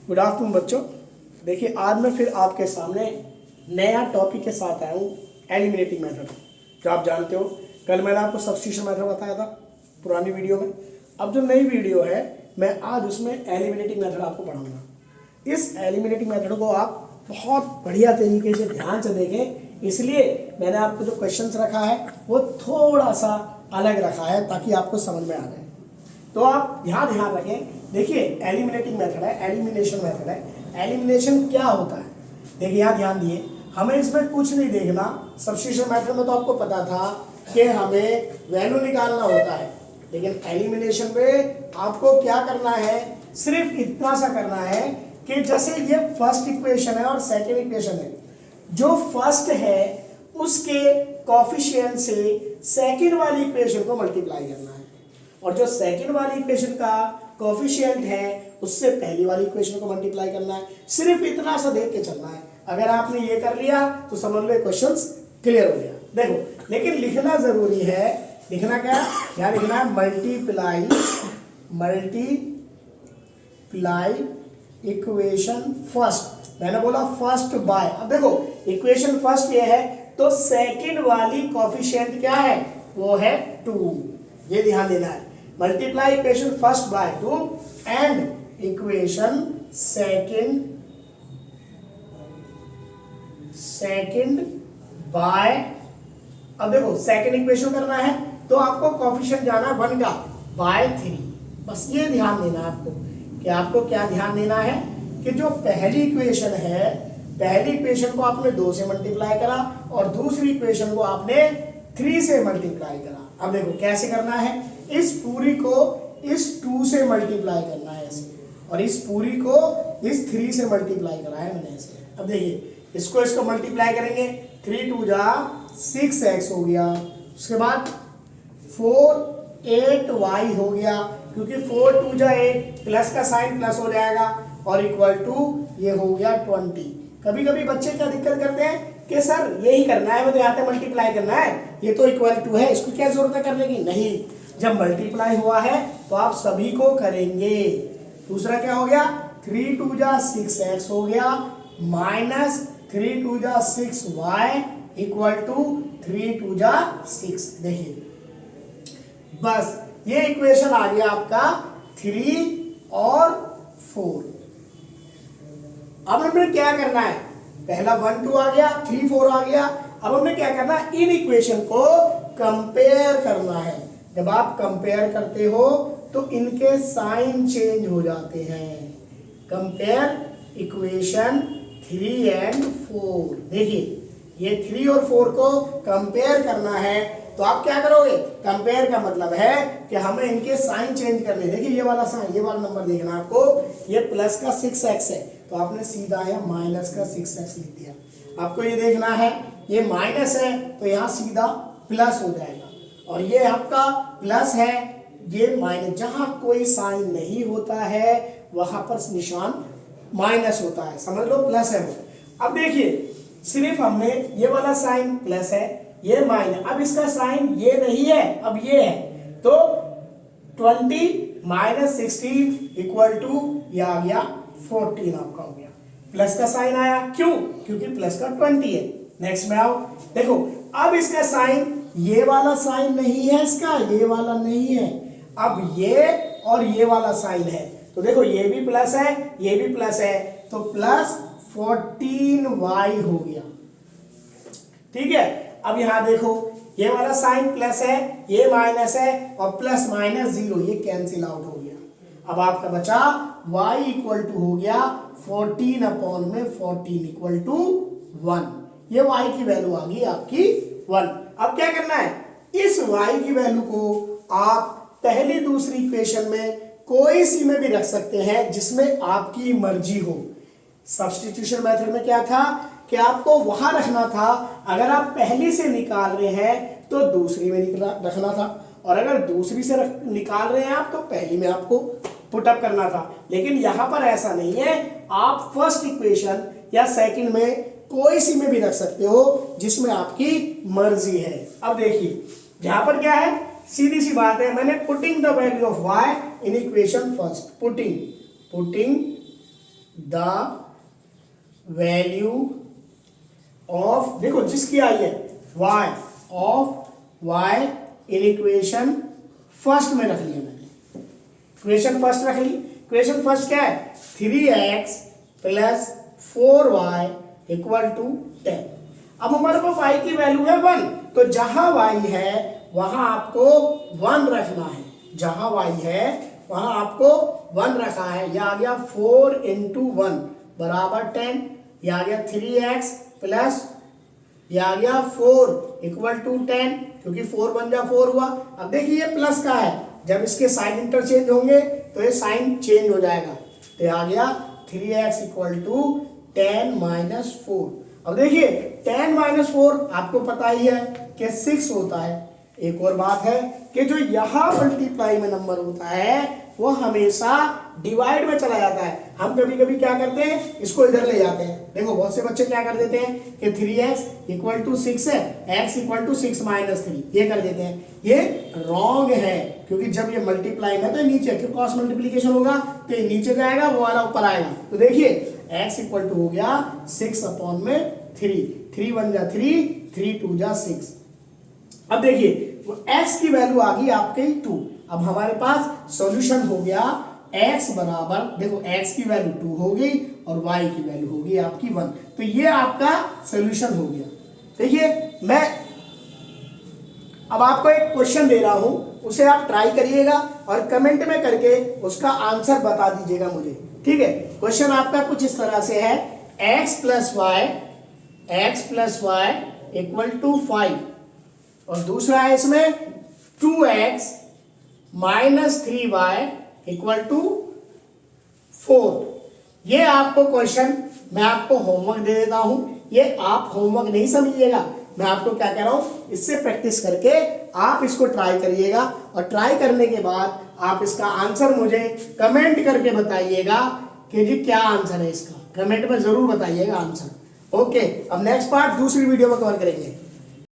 Good afternoon बच्चों। देखिए आज मैं फिर आपके सामने नया टॉपिक के साथ आया हूँ, एलिमिनेटिंग मेथड। जो आप जानते हो कल मैंने आपको सब्स्टिट्यूशन मेथड बताया था पुरानी वीडियो में। अब जो नई वीडियो है मैं आज उसमें एलिमिनेटिंग मेथड आपको पढ़ाऊंगा। इस एलिमिनेटिंग मेथड को आप बहुत बढ़िया तरीके से ध्यान से देखें, इसलिए मैंने आपको जो क्वेश्चंस रखा है वो थोड़ा सा अलग रखा है ताकि आपको समझ में आ जाए। तो आप ध्यान रखें। देखिए एलिमिनेटिंग मेथड है, एलिमिनेशन मेथड है। एलिमिनेशन क्या होता है? देखिए यहाँ ध्यान दिए, हमें इसमें कुछ नहीं देखना। सब्स्टिट्यूशन मेथड में तो आपको पता था कि हमें वैल्यू निकालना होता है, लेकिन एलिमिनेशन में आपको क्या करना है, सिर्फ इतना सा करना है कि जैसे ये फर्स्ट इक्वेशन है और सेकेंड इक्वेशन है, जो फर्स्ट है उसके कोफिशिएंट से सेकेंड वाली इक्वेशन को मल्टीप्लाई करना है, और जो सेकंड वाली इक्वेशन का कोफिशिएंट है उससे पहली वाली इक्वेशन को मल्टीप्लाई करना है। सिर्फ इतना सा देख के चलना है। अगर आपने ये कर लिया तो समझ लो क्वेश्चंस क्लियर हो गया। देखो लेकिन लिखना जरूरी है। लिखना क्या लिखना है? Multiply equation first. मैंने बोला फर्स्ट बाय। अब देखो इक्वेशन फर्स्ट ये है तो सेकंड वाली कोफिशिएंट क्या है? वो है 2। ये ध्यान देना है। Multiply equation first by 2 and equation second by. अब देखो सेकंड इक्वेशन करना है तो आपको कोफिशिएंट जाना है 1 का बाय 3। बस ये ध्यान देना है आपको कि आपको क्या ध्यान देना है कि जो पहली इक्वेशन है, पहली इक्वेशन को आपने 2 से मल्टीप्लाई करा और दूसरी इक्वेशन को आपने 3 से मल्टीप्लाई करा। अब देखो कैसे करना है, इस पूरी को इस 2 से मल्टीप्लाई करना है ऐसे, और इस पूरी को इस 3 से मल्टीप्लाई करा है मैंने ऐसे। अब देखिए इसको मल्टीप्लाई करेंगे, 3 2 जा 6x हो गया, उसके बाद 4 8y हो गया, क्योंकि 4 2 जा 8 प्लस का साइन प्लस हो जाएगा, और इक्वल टू ये हो गया 20। कभी कभी बच्चे क्या दिक्कत करते हैं कि सर यही करना है, मुझे यहाँ पे मल्टीप्लाई करना है, ये तो इक्वल टू है, इसको क्या जरूरत है करने की? नहीं, जब मल्टीप्लाई हुआ है तो आप सभी को करेंगे। दूसरा क्या हो गया? 3 2 जा 6x हो गया माइनस 3 2 जा 6y इक्वल टू 3 2 जा 6। देखिए बस ये इक्वेशन आ गया आपका 3 और 4। अब हमें क्या करना है? पहला 1 2 आ गया, 3 4 आ गया। अब हमें क्या करना है? इन इक्वेशन को कंपेयर करना है। जब आप कंपेयर करते हो तो इनके साइन चेंज हो जाते हैं। Compare equation 3 and 4। देखिए ये 3 और 4 को कंपेयर करना है तो आप क्या करोगे? कंपेयर का मतलब है कि हमें इनके साइन चेंज करने। देखिए ये वाला साइन, ये वाला नंबर देखना आपको, ये प्लस का 6x है तो आपने सीधा यहाँ माइनस का 6x लिख दिया। आपको ये देखना है ये माइनस है तो यहाँ सीधा प्लस हो जाएगा, और ये आपका प्लस है, ये माइनस। जहां कोई साइन नहीं होता है वहां पर निशान माइनस होता है, समझ लो प्लस है वो। अब देखिए सिर्फ हमने ये वाला साइन प्लस है, ये माइनस, अब इसका साइन ये नहीं है, अब ये है, तो 20 माइनस 16 इक्वल टू ये आ गया 14 आपका हो गया। प्लस का साइन आया, क्यों? क्योंकि प्लस का 20 है। नेक्स्ट में आओ, देखो अब इसका साइन, ये वाला साइन नहीं है इसका, ये वाला नहीं है, अब ये और ये वाला साइन है, तो देखो ये भी प्लस है, ये भी प्लस है, तो प्लस 14y हो गया। ठीक है, अब यहां देखो ये वाला साइन प्लस है, ये माइनस है, और प्लस माइनस 0, ये कैंसिल आउट हो गया। अब आपका बचा y इक्वल टू हो गया 14 अपॉन में 14 इक्वल टू 1। ये y की वैल्यू आ गई आपकी 1। अब क्या करना है? इस y की वैल्यू को आप पहली दूसरी इक्वेशन में कोई सी में भी रख सकते हैं जिसमें आपकी मर्जी हो। सब्स्टिट्यूशन मेथड में क्या था कि आपको वहां रखना था, अगर आप पहली से निकाल रहे हैं तो दूसरी में रखना था, और अगर दूसरी से निकाल रहे हैं आप तो पहली में आपको पुटअप करना था। लेकिन यहां पर ऐसा नहीं है, आप फर्स्ट इक्वेशन या सेकंड में कोई सी में भी रख सकते हो जिसमें आपकी मर्जी है। अब देखिए यहां पर क्या है, सीधी सी बात है, मैंने putting the value of y in equation first, putting the value of, देखो जिसकी आई है y of y in equation first में रख लिया मैंने, इक्वेशन फर्स्ट रख ली। इक्वेशन फर्स्ट क्या है, 3x plus 4y equal to 10। अब हमारे पास y की वैल्यू है 1, तो जहां y है वहां आपको 1 रखना है, जहां y है वहां आपको 1 रखा है। यह आ गया 4 इंटू 1 बराबर 10, यह आ गया 3x प्लस यह आ गया 4 इक्वल टू 10, क्योंकि 4 1 जा 4 हुआ। अब देखिए ये प्लस का है, जब इसके साइन इंटरचेंज होंगे तो ये साइन चेंज हो जाएगा, तो ये आ गया 3x इक्वल टू 10 माइनस 4। अब देखिए 10 माइनस 4 आपको पता ही है कि 6 होता है। एक और बात है कि जो यहाँ मल्टीप्लाई में नंबर होता है वो हमेशा डिवाइड में चला जाता है। हम कभी कभी क्या करते हैं, इसको इधर ले जाते हैं। देखो बहुत से बच्चे क्या कर देते हैं कि 3x इक्वल टू 6 है, x इक्वल टू 6 माइनस 3 ये कर देते हैं। ये रॉन्ग है, क्योंकि जब ये मल्टीप्लाई में तो नीचे क्रॉस मल्टीप्लीकेशन होगा तो ये नीचे जाएगा, वो वाला ऊपर आएगा। तो देखिए x इक्वल टू हो गया 6 अपॉन में 3, 3 1 जा 3, 3 2 जा 6। अब देखिए x की वैल्यू आ गई आपके 2। अब हमारे पास सॉल्यूशन हो गया x बराबर, देखो x की वैल्यू 2 होगी और y की वैल्यू होगी आपकी 1, तो ये आपका सॉल्यूशन हो गया। देखिए मैं अब आपको एक क्वेश्चन दे रहा हूं, उसे आप ट्राई करिएगा और कमेंट में करके उसका आंसर बता दीजिएगा मुझे, ठीक है। क्वेश्चन आपका कुछ इस तरह से है, x plus Y equal to 5, और दूसरा है इसमें 2x minus 3y equal to 4। ये आपको क्वेश्चन मैं आपको होमवर्क दे देता हूं, ये आप होमवर्क नहीं समझिएगा, मैं आपको क्या कह रहा हूं, इससे प्रैक्टिस करके आप इसको ट्राई करिएगा, और ट्राई करने के बाद आप इसका आंसर मुझे कमेंट करके बताइएगा कि जी क्या आंसर है इसका, कमेंट में जरूर बताइएगा आंसर। ओके, अब नेक्स्ट पार्ट दूसरी वीडियो में कवर करेंगे।